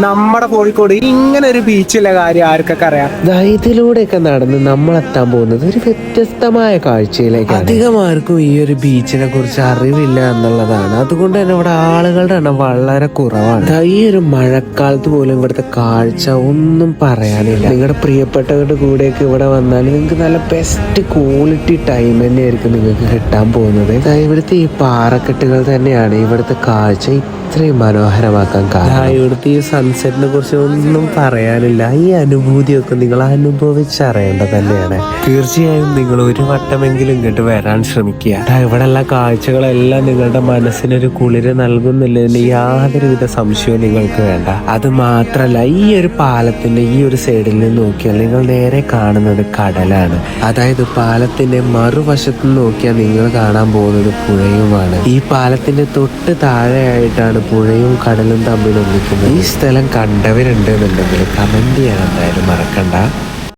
നമ്മുടെ കോഴിക്കോട് ഇങ്ങനെ ഒരു ബീച്ചുള്ള കാര്യം ആർക്കൊക്കെ അറിയാം. ഇതിലൂടെയൊക്കെ നടന്ന് നമ്മൾ എത്താൻ പോകുന്നത് ഒരു വ്യത്യസ്തമായ കാഴ്ചയിലേക്ക്. അധികം ആർക്കും ഈ ഒരു ബീച്ചിനെ കുറിച്ച് അറിവില്ല എന്നുള്ളതാണ്. അതുകൊണ്ട് തന്നെ ഇവിടെ ആളുകളുടെ എണ്ണം വളരെ കുറവാണ്. ഈ ഒരു മഴക്കാലത്ത് പോലും ഇവിടുത്തെ കാഴ്ച ഒന്നും പറയാനില്ല. നിങ്ങളുടെ പ്രിയപ്പെട്ടവരുടെ കൂടെയൊക്കെ ഇവിടെ വന്നാൽ നിങ്ങൾക്ക് നല്ല ബെസ്റ്റ് ക്വാളിറ്റി ടൈം തന്നെയായിരിക്കും നിങ്ങൾക്ക് കിട്ടാൻ പോകുന്നത്. ഇവിടുത്തെ ഈ പാറക്കെട്ടുകൾ തന്നെയാണ് ഇവിടുത്തെ കാഴ്ച ഇത്രയും മനോഹരമാക്കാൻ കാരണം. ഇവിടുത്തെ ഈ സൺസെറ്റിനെ കുറിച്ച് ഒന്നും പറയാനില്ല. ഈ അനുഭൂതിയൊക്കെ നിങ്ങൾ അനുഭവിച്ചറിയേണ്ടത് തന്നെയാണ്. തീർച്ചയായും നിങ്ങൾ ഒരു വട്ടമെങ്കിലും ഇങ്ങോട്ട് വരാൻ ശ്രമിക്കുക. ഇവിടെയുള്ള കാഴ്ചകളെല്ലാം നിങ്ങളുടെ മനസ്സിനൊരു കുളിര് നൽകുന്നില്ലതിന് യാതൊരുവിധ സംശയവും നിങ്ങൾക്ക് വേണ്ട. അത് മാത്രല്ല, ഈ ഒരു പാലത്തിന്റെ ഈ ഒരു സൈഡിൽ നിന്ന് നോക്കിയാൽ നിങ്ങൾ നേരെ കാണുന്നത് കടലാണ്. അതായത് പാലത്തിന്റെ മറുവശത്ത് നോക്കിയാൽ നിങ്ങൾ കാണാൻ പോകുന്നത് പുഴയുമാണ്. ഈ പാലത്തിന്റെ തൊട്ട് താഴെയായിട്ടാണ് പുഴയും കടലും തമ്മിൽ ഒന്നിക്കുന്നത്. ഈ സ്ഥലം കണ്ടവരുണ്ട് എന്നുണ്ടെങ്കിൽ കമന്റ് ചെയ്യാൻ എന്തായാലും മറക്കണ്ട.